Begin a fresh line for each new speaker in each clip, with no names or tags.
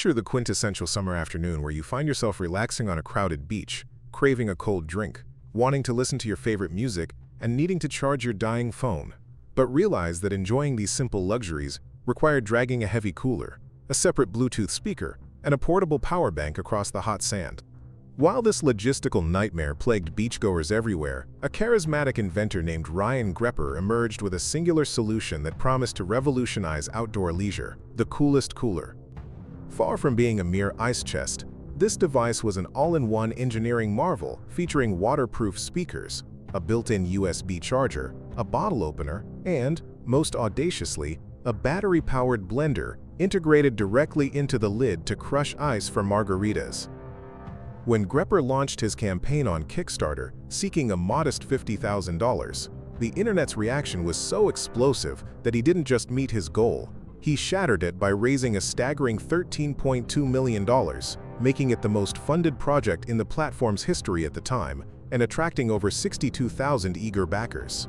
Picture the quintessential summer afternoon where you find yourself relaxing on a crowded beach, craving a cold drink, wanting to listen to your favorite music, and needing to charge your dying phone. But realize that enjoying these simple luxuries required dragging a heavy cooler, a separate Bluetooth speaker, and a portable power bank across the hot sand. While this logistical nightmare plagued beachgoers everywhere, a charismatic inventor named Ryan Grepper emerged with a singular solution that promised to revolutionize outdoor leisure: the coolest cooler. Far from being a mere ice chest, this device was an all-in-one engineering marvel featuring waterproof speakers, a built-in USB charger, a bottle opener, and, most audaciously, a battery-powered blender integrated directly into the lid to crush ice for margaritas. When Grepper launched his campaign on Kickstarter, seeking a modest $50,000, the internet's reaction was so explosive that he didn't just meet his goal. He shattered it by raising a staggering $13.2 million, making it the most funded project in the platform's history at the time, and attracting over 62,000 eager backers.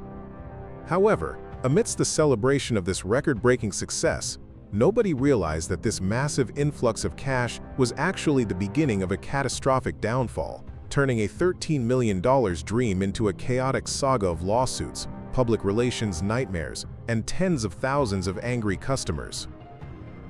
However, amidst the celebration of this record-breaking success, nobody realized that this massive influx of cash was actually the beginning of a catastrophic downfall, turning a $13 million dream into a chaotic saga of lawsuits, public relations nightmares, and tens of thousands of angry customers.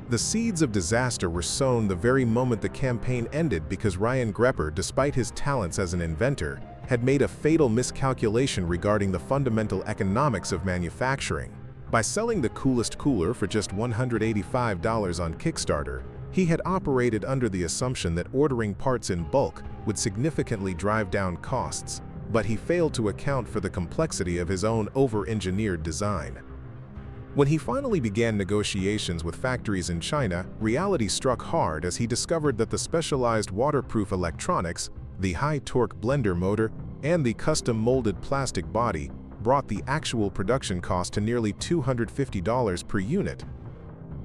The seeds of disaster were sown the very moment the campaign ended because Ryan Grepper, despite his talents as an inventor, had made a fatal miscalculation regarding the fundamental economics of manufacturing. By selling the coolest cooler for just $185 on Kickstarter, he had operated under the assumption that ordering parts in bulk would significantly drive down costs, but he failed to account for the complexity of his own over-engineered design. When he finally began negotiations with factories in China, reality struck hard as he discovered that the specialized waterproof electronics, the high-torque blender motor, and the custom-molded plastic body brought the actual production cost to nearly $250 per unit.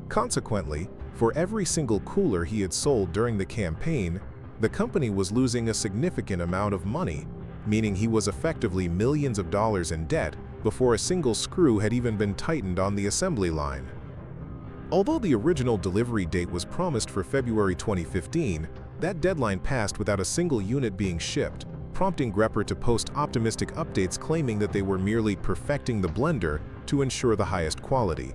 Consequently, for every single cooler he had sold during the campaign, the company was losing a significant amount of money, meaning he was effectively millions of dollars in debt before a single screw had even been tightened on the assembly line. Although the original delivery date was promised for February 2015, that deadline passed without a single unit being shipped, prompting Grepper to post optimistic updates claiming that they were merely perfecting the blender to ensure the highest quality.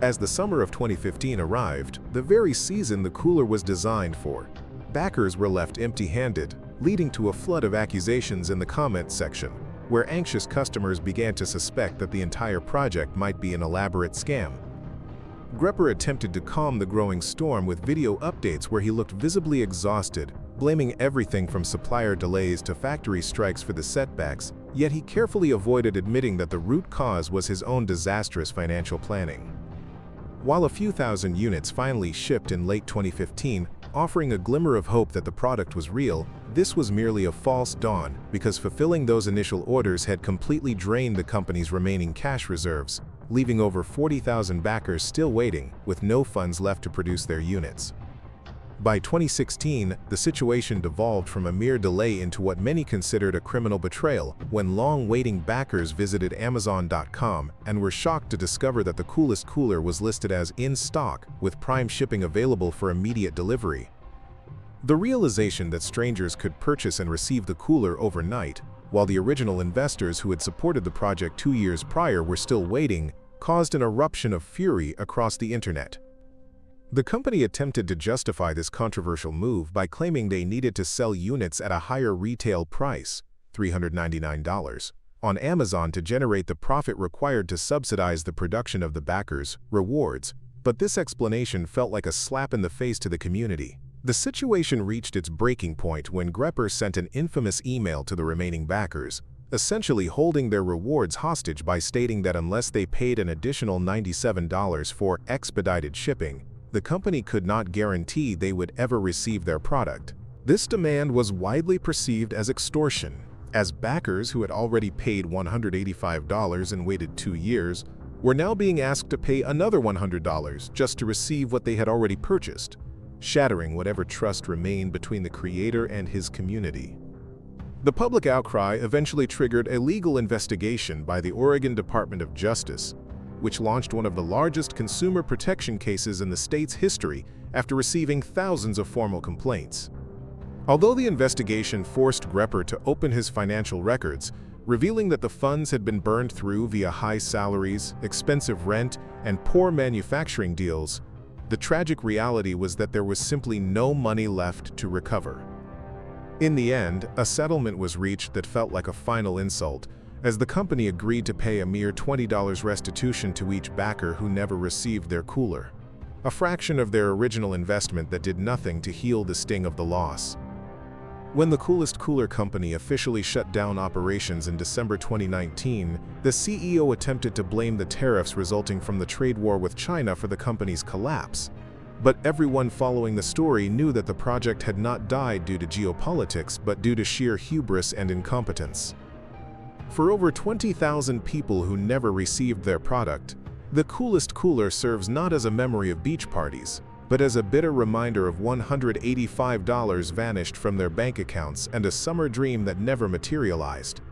As the summer of 2015 arrived, the very season the cooler was designed for, backers were left empty-handed, leading to a flood of accusations in the comments section, where anxious customers began to suspect that the entire project might be an elaborate scam. Grepper attempted to calm the growing storm with video updates where he looked visibly exhausted, blaming everything from supplier delays to factory strikes for the setbacks, yet he carefully avoided admitting that the root cause was his own disastrous financial planning. While a few thousand units finally shipped in late 2015, offering a glimmer of hope that the product was real, this was merely a false dawn because fulfilling those initial orders had completely drained the company's remaining cash reserves, leaving over 40,000 backers still waiting, with no funds left to produce their units. By 2016, the situation devolved from a mere delay into what many considered a criminal betrayal when long-waiting backers visited Amazon.com and were shocked to discover that the coolest cooler was listed as in stock, with prime shipping available for immediate delivery. The realization that strangers could purchase and receive the cooler overnight, while the original investors who had supported the project 2 years prior were still waiting, caused an eruption of fury across the internet. The company attempted to justify this controversial move by claiming they needed to sell units at a higher retail price, $399, on Amazon to generate the profit required to subsidize the production of the backers' rewards, but this explanation felt like a slap in the face to the community. The situation reached its breaking point when Grepper sent an infamous email to the remaining backers, essentially holding their rewards hostage by stating that unless they paid an additional $97 for expedited shipping, the company could not guarantee they would ever receive their product. This demand was widely perceived as extortion, as backers who had already paid $185 and waited 2 years were now being asked to pay another $100 just to receive what they had already purchased, shattering whatever trust remained between the creator and his community. The public outcry eventually triggered a legal investigation by the Oregon Department of Justice, which launched one of the largest consumer protection cases in the state's history after receiving thousands of formal complaints. Although the investigation forced Grepper to open his financial records, revealing that the funds had been burned through via high salaries, expensive rent, and poor manufacturing deals, the tragic reality was that there was simply no money left to recover. In the end, a settlement was reached that felt like a final insult, as the company agreed to pay a mere $20 restitution to each backer who never received their cooler, a fraction of their original investment that did nothing to heal the sting of the loss. When the Coolest Cooler Company officially shut down operations in December 2019, the CEO attempted to blame the tariffs resulting from the trade war with China for the company's collapse. But everyone following the story knew that the project had not died due to geopolitics but due to sheer hubris and incompetence. For over 20,000 people who never received their product, the Coolest Cooler serves not as a memory of beach parties, but as a bitter reminder of $185 vanished from their bank accounts and a summer dream that never materialized.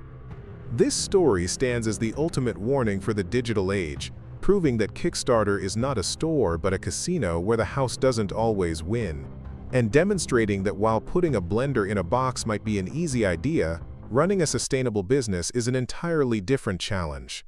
This story stands as the ultimate warning for the digital age, proving that Kickstarter is not a store but a casino where the house doesn't always win, and demonstrating that while putting a blender in a box might be an easy idea, running a sustainable business is an entirely different challenge.